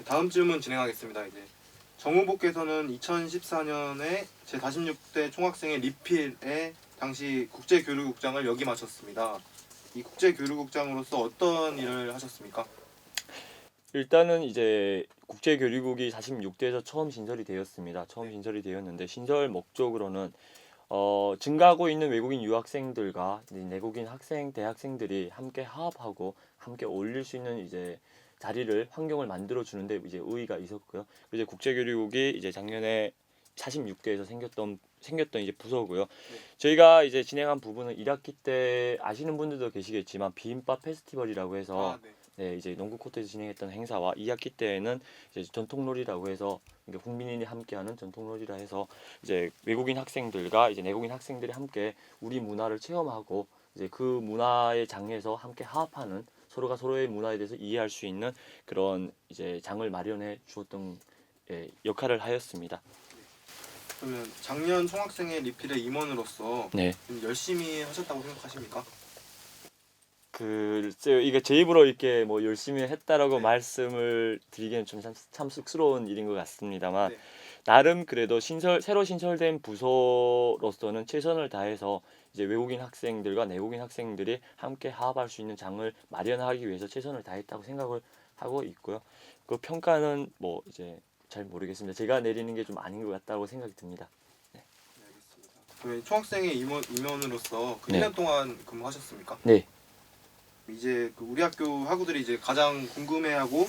다음 질문 진행하겠습니다. 이제 정 후보께서는 2014년에 제46대 총학생회 리필에 당시 국제교류국장을 역임하셨습니다. 이 국제교류국장으로서 어떤 일을 하셨습니까? 일단은 이제 국제교류국이 46대에서 처음 신설이 되었습니다. 처음 신설이 되었는데 신설 목적으로는 증가하고 있는 외국인 유학생들과 내국인 학생, 대학생들이 함께 화합하고 함께 어울릴 수 있는 이제 자리를 환경을 만들어 주는데 이제 의의가 있었고요. 이제 국제교류국이 이제 작년에 46대에서 생겼던 이제 부서고요. 네. 저희가 이제 진행한 부분은 1학기 때 아시는 분들도 계시겠지만 비빔밥 페스티벌이라고 해서 네. 네, 이제 농구 코트에서 진행했던 행사와 2학기 때에는 이제 전통놀이라고 해서 그러니까 국민이 함께하는 전통놀이라 해서 이제 외국인 학생들과 이제 내국인 학생들이 함께 우리 문화를 체험하고 이제 그 문화의 장에서 함께 화합하는 서로가 서로의 문화에 대해서 이해할 수 있는 그런 이제 장을 마련해 주었던 역할을 하였습니다. 그러면 작년 총학생회 리필의 임원으로서 네. 좀 열심히 하셨다고 생각하십니까? 글쎄요, 이게 제 입으로 이렇게 뭐 열심히 했다라고 네. 말씀을 드리기는 참 쑥스러운 일인 것 같습니다만 네. 나름 그래도 새로 신설된 부서로서는 최선을 다해서 이제 외국인 학생들과 내국인 학생들이 함께 화합할 수 있는 장을 마련하기 위해서 최선을 다했다고 생각을 하고 있고요. 그 평가는 뭐 이제 잘 모르겠습니다. 제가 내리는 게 좀 아닌 것 같다고 생각이 듭니다. 네, 알겠습니다. 그러면 총학생회 임원으로서 그 네. 1년 동안 근무하셨습니까? 네, 이제 그 우리 학교 학우들이 이제 가장 궁금해하고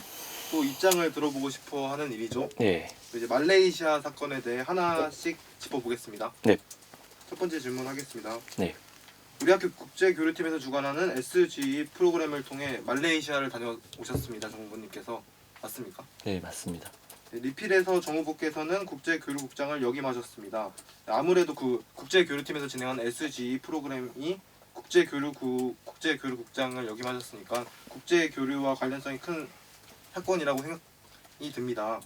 또 입장을 들어보고 싶어하는 일이죠. 네, 이제 말레이시아 사건에 대해 하나씩 짚어보겠습니다. 네. 첫 번째 질문 하겠습니다. 네. 우리 학교 국제교류팀에서 주관하는 SGE 프로그램을 통해 말레이시아를 다녀오셨습니다. 정 후보님께서 맞습니까? 네, 맞습니다. 네, 리필에서 정 후보께서는 국제교류국장을 역임하셨습니다. 아무래도 그 국제교류팀에서 진행한 SGE 프로그램이 국제교류국장을 역임하셨으니까 국제교류와 관련성이 큰 사건이라고 생각이 듭니다.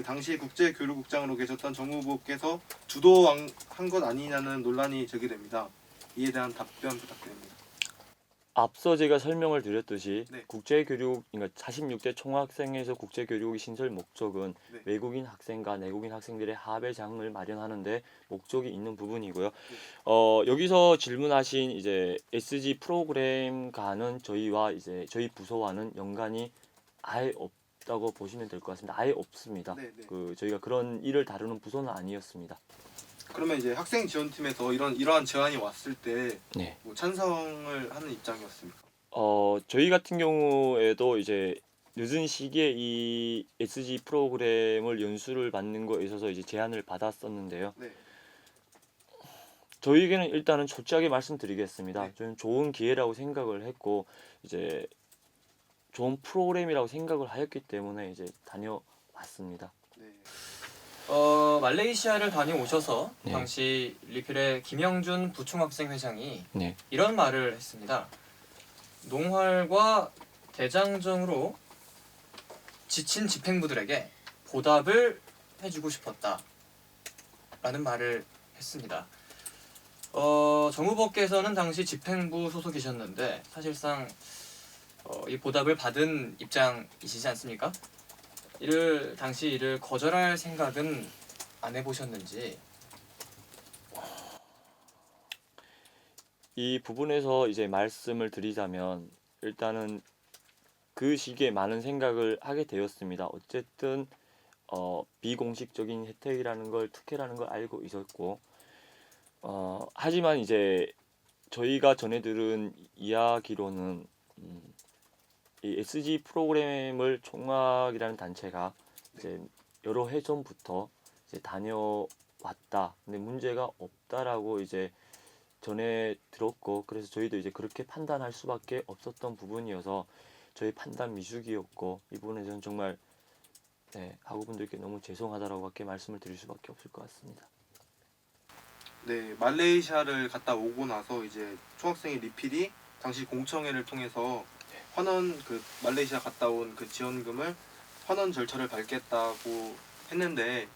당시 국제교류국장으로 계셨던 정 후보께서 주도한 것 아니냐는 논란이 제기됩니다. 이에 대한 답변 부탁드립니다. 앞서 제가 설명을 드렸듯이 네. 국제교육, 그러니까 46대 총학생회에서 국제교육의 신설 목적은 네. 외국인 학생과 내국인 학생들의 합의 장을 마련하는데 목적이 있는 부분이고요. 네. 여기서 질문하신 이제 SG 프로그램과는 저희와 이제 저희 부서와는 연관이 아예 없다고 보시면 될 것 같습니다. 아예 없습니다. 네, 네. 그 저희가 그런 일을 다루는 부서는 아니었습니다. 그러면 이제 학생 지원팀에서 이러한 제안이 왔을 때 네. 뭐 찬성을 하는 입장이었습니까? 저희 같은 경우에도 이제 늦은 시기에 이 SG 프로그램을 연수를 받는 거에 있어서 이제 제안을 받았었는데요. 네. 저희에게는 일단은 솔직하게 말씀드리겠습니다. 네. 저는 좋은 기회라고 생각을 했고 이제 좋은 프로그램이라고 생각을 하였기 때문에 이제 다녀왔습니다. 네. 말레이시아를 다녀오셔서 네. 당시 리필의 김영준 부총학생 회장이 네. 이런 말을 했습니다. 농활과 대장정으로 지친 집행부들에게 보답을 해주고 싶었다 라는 말을 했습니다. 정 후보께서는 당시 집행부 소속이셨는데 사실상 이 보답을 받은 입장이시지 않습니까? 당시 이를 거절할 생각은 안 해보셨는지. 이 부분에서 이제 말씀을 드리자면 일단은 그 시기에 많은 생각을 하게 되었습니다. 어쨌든 비공식적인 혜택이라는 걸 특혜라는 걸 알고 있었고 하지만 이제 저희가 전해 들은 이야기로는 이 SG 프로그램을 총학이라는 단체가 이제 여러 해 전부터 이제 다녀왔다. 근데 문제가 없다라고 이제 전에 들었고 그래서 저희도 이제 그렇게 판단할 수밖에 없었던 부분이어서 저희 판단 미숙이었고 이 부분에 저는 정말 학우분들께 너무 죄송하다라고밖에 말씀을 드릴 수밖에 없을 것 같습니다. 네, 말레이시아를 갔다 오고 나서 이제 총학생회 리필이 당시 공청회를 통해서 환원 말레이시아 갔다 온 그 지원금을 환원 절차를 밟겠다고 했는데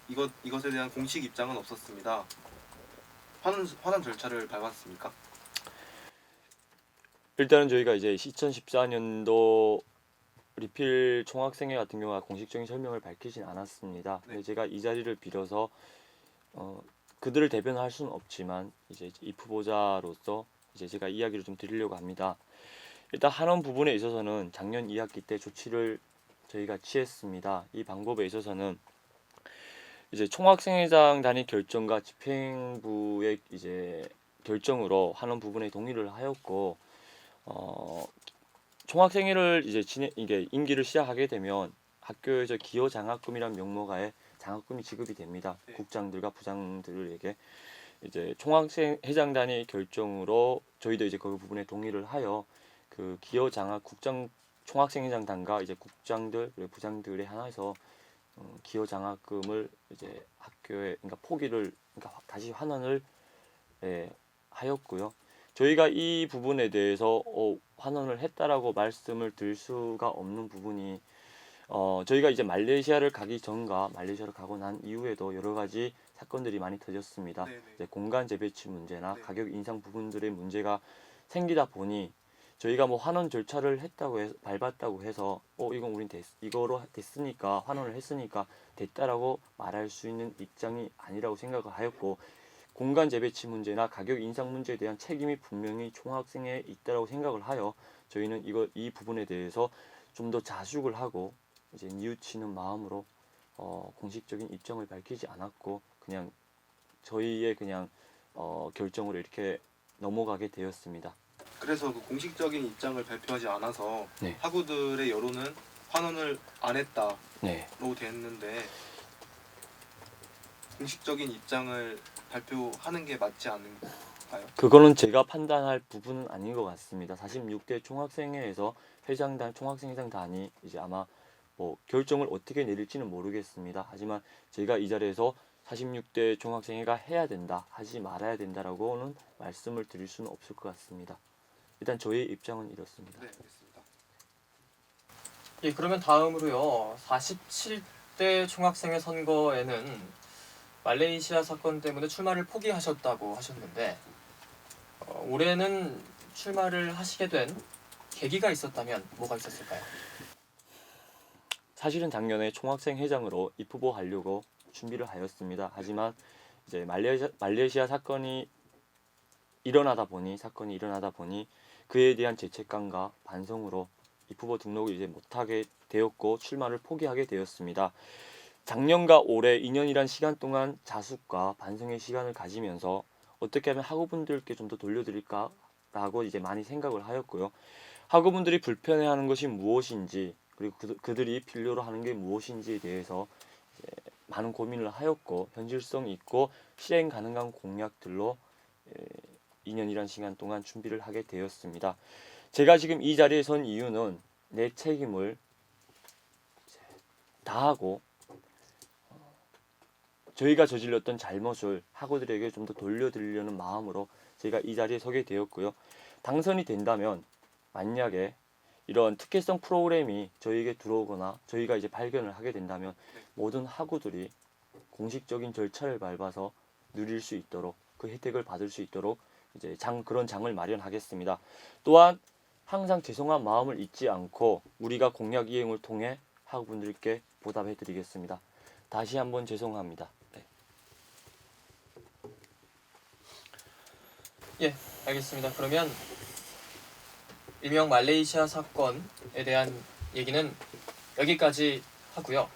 이것에 대한 공식 입장은 없었습니다. 환원 절차를 밟았습니까? 일단은 저희가 이제 2014년도를 리필 총학생회 같은 경우가 공식적인 설명을 밝히진 않았습니다. 네. 제가 이 자리를 빌어서 그들을 대변할 수는 없지만 이제 입 후보자로서 이제 제가 이야기를 좀 드리려고 합니다. 일단 한원 부분에 있어서는 작년 2학기 때 조치를 저희가 취했습니다. 이 방법에 있어서는 이제 총학생회장 단위 결정과 집행부의 이제 결정으로 한원 부분에 동의를 하였고 총학생회를 이제 이게 임기를 시작하게 되면 학교에서 기여 장학금이란 명목하에 장학금이 지급이 됩니다. 네. 국장들과 부장들에게 이제 총학생회장 단위 결정으로 저희도 이제 그 부분에 동의를 하여 그 기여 장학 국장 총학생회장단과 이제 국장들 그리고 부장들에 한해서 기여 장학금을 이제 학교에 그러니까 포기를 그러니까 다시 환원을 하였고요. 저희가 이 부분에 대해서 환원을 했다라고 말씀을 드릴 수가 없는 부분이 저희가 이제 말레이시아를 가기 전과 말레이시아를 가고 난 이후에도 여러 가지 사건들이 많이 터졌습니다. 네네. 이제 공간 재배치 문제나 네. 가격 인상 부분들의 문제가 생기다 보니 저희가 뭐 환원 절차를 했다고 해서 밟았다고 해서 이건 우린 이거로 됐으니까 환원을 했으니까 됐다라고 말할 수 있는 입장이 아니라고 생각을 하였고 공간 재배치 문제나 가격 인상 문제에 대한 책임이 분명히 총학생회에 있다라고 생각을 하여 저희는 이 부분에 대해서 좀 더 자숙을 하고 이제 뉘우치는 마음으로 공식적인 입장을 밝히지 않았고 그냥 저희의 그냥 결정으로 이렇게 넘어가게 되었습니다. 그래서 그 공식적인 입장을 발표하지 않아서 네. 학우들의 여론은 환원을 안 했다로 네. 됐는데 공식적인 입장을 발표하는 게 맞지 않은가요? 그거는 제가 판단할 부분은 아닌 것 같습니다. 46대 총학생회에서 총학생회장단이 이제 아마 뭐 결정을 어떻게 내릴지는 모르겠습니다. 하지만 제가 이 자리에서 46대 총학생회가 해야 된다, 하지 말아야 된다라고는 말씀을 드릴 수는 없을 것 같습니다. 일단 저의 입장은 이렇습니다. 네, 알겠습니다. 예, 그러면 다음으로요. 47대 총학생회 선거에는 말레이시아 사건 때문에 출마를 포기하셨다고 하셨는데 올해는 출마를 하시게 된 계기가 있었다면 뭐가 있었을까요? 사실은 작년에 총학생회장으로 입후보하려고 준비를 하였습니다. 하지만 이제 말레이시아 사건이 일어나다 보니 그에 대한 죄책감과 반성으로 입후보 등록을 이제 못하게 되었고 출마를 포기하게 되었습니다. 작년과 올해 2년이란 시간 동안 자숙과 반성의 시간을 가지면서 어떻게 하면 학우분들께 좀 더 돌려드릴까라고 이제 많이 생각을 하였고요. 학우분들이 불편해하는 것이 무엇인지 그리고 그들이 필요로 하는 게 무엇인지에 대해서 이제 많은 고민을 하였고 현실성 있고 실행 가능한 공약들로 2년이란 시간 동안 준비를 하게 되었습니다. 제가 지금 이 자리에 선 이유는 내 책임을 다하고 저희가 저질렀던 잘못을 학우들에게 좀 더 돌려드리려는 마음으로 제가 이 자리에 서게 되었고요. 당선이 된다면 만약에 이런 특혜성 프로그램이 저희에게 들어오거나 저희가 이제 발견을 하게 된다면 모든 학우들이 공식적인 절차를 밟아서 누릴 수 있도록 그 혜택을 받을 수 있도록 이제 그런 장을 마련하겠습니다. 또한 항상 죄송한 마음을 잊지 않고 우리가 공약 이행을 통해 학우분들께 보답해 드리겠습니다. 다시 한번 죄송합니다. 네. 예, 알겠습니다. 그러면 일명 말레이시아 사건에 대한 얘기는 여기까지 하고요.